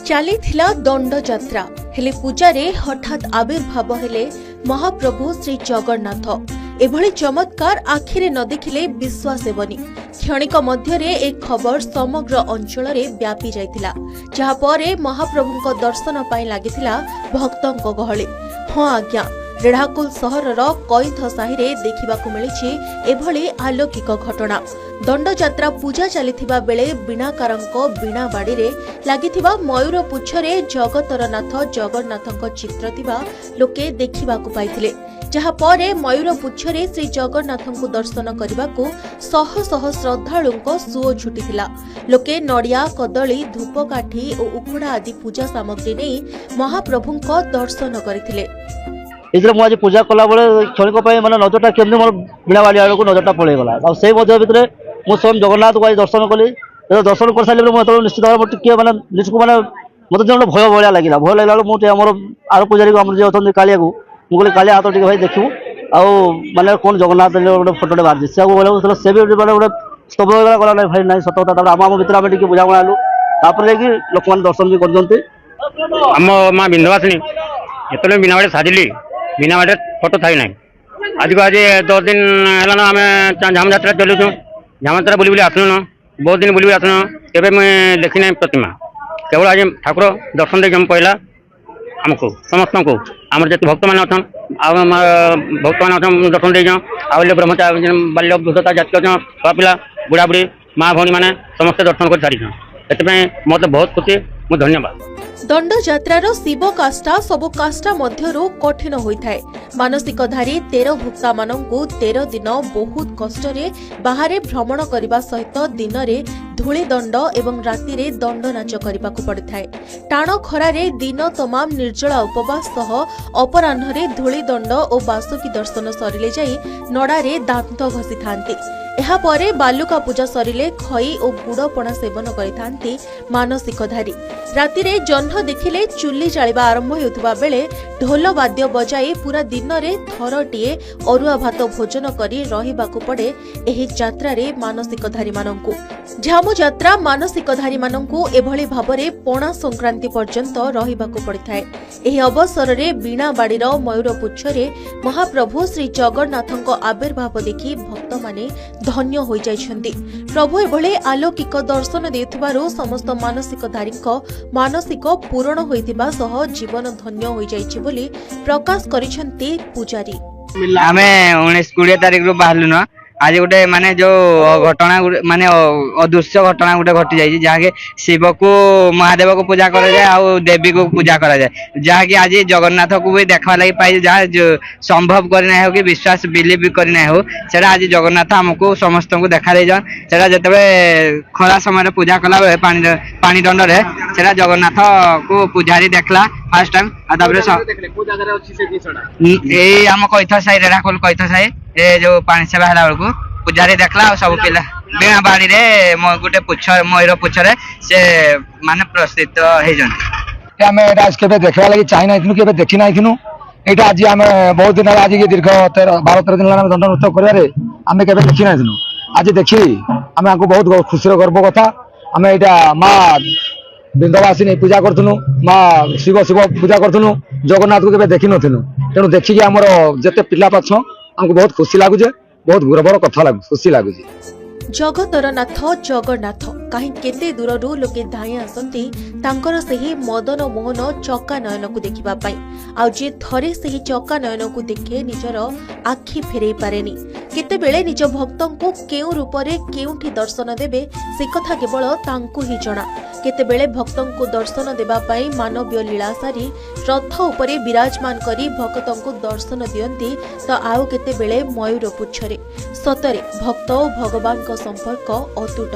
चलीथिला दंड यात्रा हेले पूजारे हठात आविर्भाव हेले महाप्रभु श्री जगन्नाथ। एभली चमत्कार आखिरे न देखिले विश्वास हेबनी। क्षणिक मध्यरे एक खबर समग्र अंचल रे व्यापी जाइतिला, जहा परे महाप्रभुଙ୍କ दर्शन पाई लागितिला भक्तଙ୍କ गहळे। हां आज्ञा, रेढ़ाकुल सहरर कैथ साहि रे देखिबाकु मिलिछि एभली आलौकिक घटना। दंड यात्रा पूजा चलिथिबा बेले बीणाकारंक बीणा बाड़ी रे लागिथिबा मयूर पुच्छरे जगतर नाथ जगन्नाथଙ୍କ चित्र थिबा लोके देखिबाकु पाइथिले, जहा परे मयूर पुच्छरे श्री जगन्नाथଙ୍କୁ दर्शन करबाकू शह शह श्रद्धालुଙ୍କ सुओ छुटिथिला। लोके नड़िया कदली धूपकाठी और उखुड़ा आदि पूजा सामग्री नै महाप्रभुଙ୍କ दर्शन करथिले। इसलिए मुझे पूजा कला बेले क्षणिक मैंने नजरटा केमती मोर बीणा बाड़ी आड़ को नजरटा पलैगला। से भितर मुझे स्वयं जगन्नाथ को आज दर्शन कली। दर्शन कर सारे मुझे निश्चित भाव टे मैंने निजक मैंने मत भय भाया लगे। भय लगे मुझे आम आर पूजारी को जी अच्छा कालिया को मुझे कालिया हाथ टे भाई देखू आउ मानने कौन जगन्नाथ गोटे फोटोटे बाहर से बोले से भी मैंने गोटे स्तब्ध हो गला भाई ना सतता आम भितर आम टे बुझाणा लगे लोक मैंने दर्शन भी कर माँ बिंदवासिनी जो बिना बाड़े साजिली बिना बाटे फोटो थी ना आज को आज 10 दिन है आम झाम यात्रा चलुँ। झाम यात्रा बुली आसलुन बहुत दिन बुली आसलुन केवे मुझे देखी ना प्रतिमा। केवल आज ठाकुर दर्शन दे पहला आमको समस्त को आम जो भक्त मैंने अच्छा भक्त मैंने दर्शन दे आगे ब्रह्मचारी बाल्य बुद्धता जाति छुआ पिला बुढ़ा बुढ़ी माँ भौणी मैंने समस्त दर्शन कर सारी से मत बहुत खुशी मु धन्यवाद। दंड यात्रार शिव काष्ठा सबु काष्ठा मध्यरु कठिन होइथाय। मानसिकधारी 13 भक्ता मानंकु 13 दिन बहुत कष्टरे बाहरे भ्रमण करबा सहित दिन रे धूली दंड एवं राति रे दंड नाच करबाकु पड़िथाय। टाण खरारे दिन तमाम निर्जला उपवास सह अपराह्न धूली दंड और बासुकी दर्शन सरिले जाई नड़ारे दांत घसी थांती। एहा परे बालुका पूजा सरिले खई और गुड़ पणा सेवन करिथांती मानसिकधारी। राति रे जह्न देखिले चुली जालिबा आरंभ हेउथबा बेले ढोल वाद्य बजाई पूरा दिन रे थरटिए अरुआ भात भोजन करी रहिबाकु पड़े एही यात्रा रे मानसिकधारी मानंकु। झामु यात्रा मानसिकधारी मानंकु एभली भाबरे पणा संक्रांति पर्यंत रहिबाकु पड़िथाय। एही अवसर रे बीणा बाड़ीर मयूर पुच्छरे महाप्रभु श्री जगन्नाथଙ୍କ आविर्भाव देखि भक्त माने धन्य होई जाइछन्ति। प्रभु एभले आलौकिक दर्शन देउथबारु समस्त मानसिकधारीଙ୍କ मानसिक पूरण होइतिबा सह जीवन धन्य होई जाइछि बोली प्रकाश करिछन्ति पूजारी। आमे 19-20 तारिख रु बाहरलु न आज गोटे माने जो घटना माने अदृश्य घटना गोटे घटी जाइए जहाँकि शिव को महादेव को पूजा करा जाए और देवी को पूजा करा जाए जहाँकि आज जगन्नाथ को भी देखा लगी पाई जहाँ जो संभव करना हो कि विश्वास बिलीव भी करना हो सेटा आज जगन्नाथ हमको समस्त को देखा दे जान सेटा जतबे खरा समय पूजा कला पानी दंड रे सेटा जगन्नाथ को पुजारी देखला फर्स्ट टाइम ए आम कैथ साई रेढ़ाखोल कैथ साई ए जो पानी सेवा हला बेलू पूजारी देखला और सब पिला बीणा बाड़ी रे गोटे पुछ मयूर पुछरे से माने प्रस्थित हे आम केवे देखा लगी चाह ना केवे देखी ना यहाँ आज आम बहुत दिन आज दीर्घ 12-13 दिन दंड नृत्य करें केवे देखी ना आज देखी आम आपको बहुत खुशी गर्व कथा आम यहाँ माँ बिंदवासिनी पूजा करूँ माँ शिव शिव पूजा करूँ जगन्नाथ को केवे देखी नु तेणु देखिकी आमर जिते पिला पाछ हमको बहुत खुशी लगुचे बहुत गर्वर कथा खुशी लगुचे। जगतर नाथ जगन्नाथ कहीं केते दूररू लोके धाई आसंती तांकर सही मदन मोहन चक्का नयन को देखिबा पाई। आ जे थरे सही चक्का नयन को देखे निजर आखि फेरई पारेनी। केते बेले निज भक्तों को केउ रूपरे केउठी दर्शन देबे से कथा केवल तांकु ही जणा। केते बेले भक्तों को दर्शन देबा पाई मानवीय लीला सारी रथ उपरे विराजमान करी भक्तों को दर्शन दियंती तो आउ केते बेले मयूर पुच्छरे। सतरे भक्त और भगवान का संपर्क अतुट।